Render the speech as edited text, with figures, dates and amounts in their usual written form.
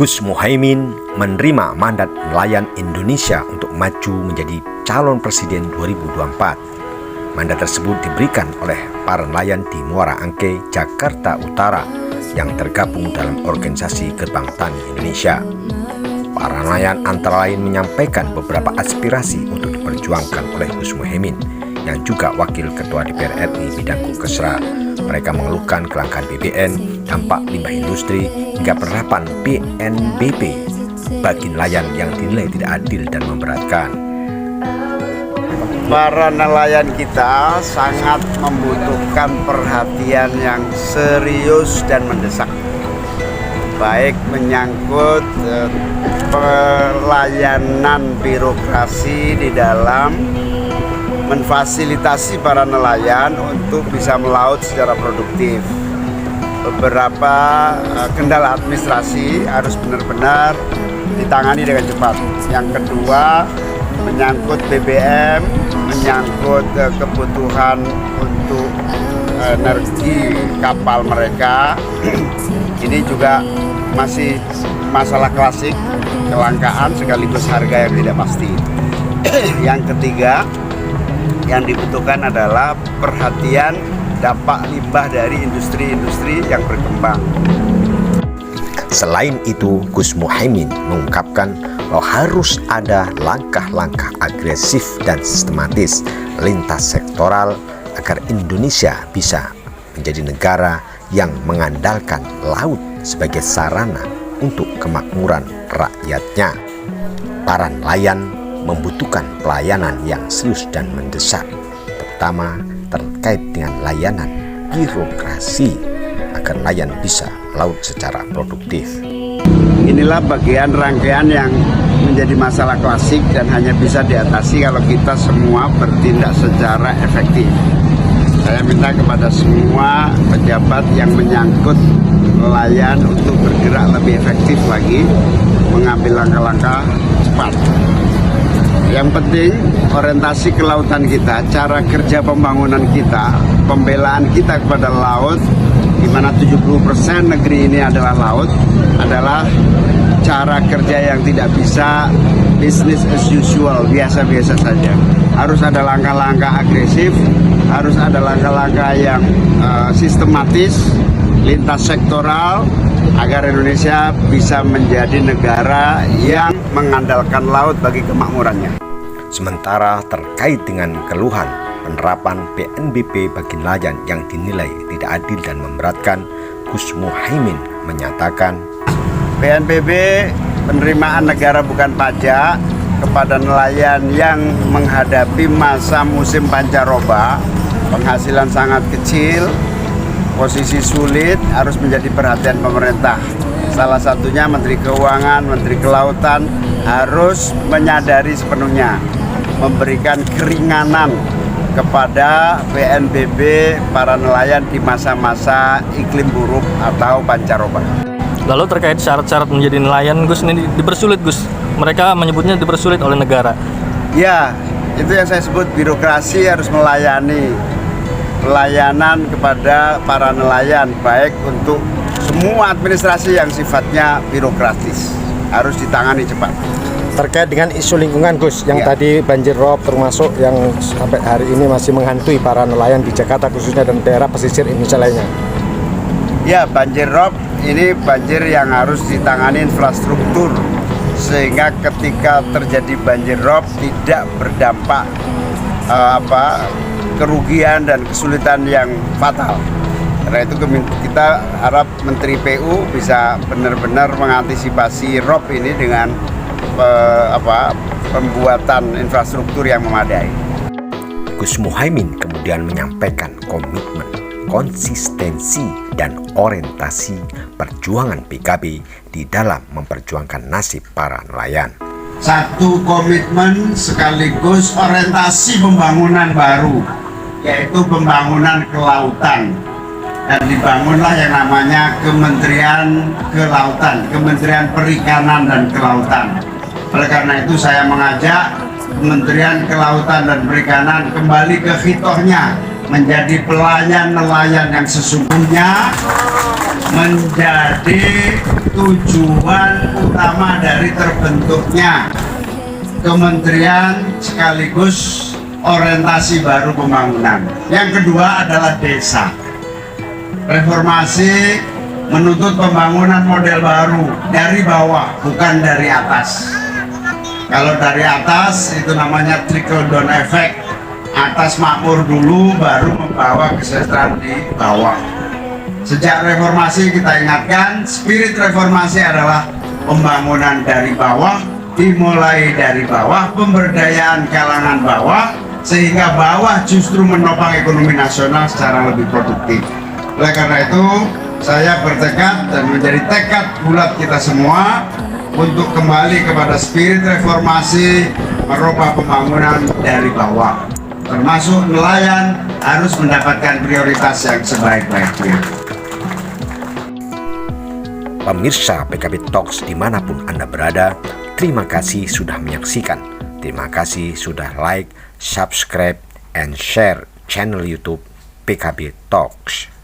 Gus Muhaimin menerima mandat nelayan Indonesia untuk maju menjadi calon presiden 2024. Mandat tersebut diberikan oleh para nelayan di Muara Angke, Jakarta Utara yang tergabung dalam organisasi Gerbang Tani Indonesia. Para nelayan antara lain menyampaikan beberapa aspirasi untuk diperjuangkan oleh Gus Muhaimin yang juga Wakil Ketua DPR RI bidang Kesra. Mereka mengeluhkan kelangkaan BBM, dampak limbah industri, hingga penerapan PNBP bagi nelayan yang dinilai tidak adil dan memberatkan. Para nelayan kita sangat membutuhkan perhatian yang serius dan mendesak, baik menyangkut pelayanan birokrasi di dalam memfasilitasi para nelayan untuk bisa melaut secara produktif. Beberapa kendala administrasi harus benar-benar ditangani dengan cepat. Yang kedua, menyangkut BBM, menyangkut kebutuhan untuk energi kapal mereka. Ini juga masih masalah klasik, kelangkaan sekaligus harga yang tidak pasti. Yang ketiga, yang dibutuhkan adalah perhatian dampak limbah dari industri-industri yang berkembang. Selain itu, Gus Muhaimin mengungkapkan bahwa harus ada langkah-langkah agresif dan sistematis lintas sektoral agar Indonesia bisa menjadi negara yang mengandalkan laut sebagai sarana untuk kemakmuran rakyatnya. Para nelayan membutuhkan pelayanan yang serius dan mendesak, terutama terkait dengan layanan birokrasi agar nelayan bisa melaut secara produktif. Inilah bagian rangkaian yang menjadi masalah klasik dan hanya bisa diatasi kalau kita semua bertindak secara efektif. Saya minta kepada semua pejabat yang menyangkut nelayan untuk bergerak lebih efektif lagi, mengambil langkah-langkah cepat. Yang penting orientasi kelautan kita, cara kerja pembangunan kita, pembelaan kita kepada laut, di mana 70% negeri ini adalah laut, adalah cara kerja yang tidak bisa business as usual, biasa-biasa saja. Harus ada langkah-langkah agresif, harus ada langkah-langkah yang sistematis, lintas sektoral, agar Indonesia bisa menjadi negara yang mengandalkan laut bagi kemakmurannya. Sementara terkait dengan keluhan penerapan PNBP bagi nelayan yang dinilai tidak adil dan memberatkan, Gus Muhaimin menyatakan PNBP penerimaan negara bukan pajak kepada nelayan yang menghadapi masa musim pancaroba, penghasilan sangat kecil, posisi sulit, harus menjadi perhatian pemerintah. Salah satunya Menteri Keuangan, Menteri Kelautan harus menyadari sepenuhnya, memberikan keringanan kepada PNBP para nelayan di masa-masa iklim buruk atau pancaroba. Lalu terkait syarat-syarat menjadi nelayan, Gus, ini dipersulit, Gus. Mereka menyebutnya dipersulit oleh negara. Ya, itu yang saya sebut birokrasi harus melayani. Pelayanan kepada para nelayan, baik untuk semua administrasi yang sifatnya birokratis, harus ditangani cepat. Terkait dengan isu lingkungan, Gus, yang tadi banjir rob termasuk yang sampai hari ini masih menghantui para nelayan di Jakarta khususnya dan daerah pesisir Indonesia lainnya. Ya, banjir rob ini banjir yang harus ditangani infrastruktur, sehingga ketika terjadi banjir rob tidak berdampak kerugian dan kesulitan yang fatal. Karena itu kita harap Menteri PU bisa benar-benar mengantisipasi rob ini dengan pembuatan infrastruktur yang memadai. Gus Muhaimin kemudian menyampaikan komitmen, konsistensi, dan orientasi perjuangan PKB di dalam memperjuangkan nasib para nelayan. Satu komitmen sekaligus orientasi pembangunan baru, yaitu pembangunan kelautan. Dan dibangunlah yang namanya Kementerian Kelautan, Kementerian Perikanan dan Kelautan. Oleh karena itu saya mengajak Kementerian Kelautan dan Perikanan kembali ke hitohnya, menjadi pelayan nelayan yang sesungguhnya, menjadi tujuan utama dari terbentuknya kementerian sekaligus orientasi baru pembangunan. Yang kedua adalah desa. Reformasi menuntut pembangunan model baru dari bawah, bukan dari atas. Kalau dari atas itu namanya trickle down effect. Atas makmur dulu, baru membawa kesejahteraan di bawah. Sejak reformasi kita ingatkan, spirit reformasi adalah pembangunan dari bawah, dimulai dari bawah, pemberdayaan kalangan bawah, sehingga bawah justru menopang ekonomi nasional secara lebih produktif. Oleh karena itu, saya bertekad dan menjadi tekad bulat kita semua untuk kembali kepada spirit reformasi, merubah pembangunan dari bawah. Termasuk nelayan harus mendapatkan prioritas yang sebaik-baiknya. Pemirsa PKB Talks dimanapun Anda berada, terima kasih sudah menyaksikan. Terima kasih sudah like, subscribe, and share channel YouTube PKB Talks.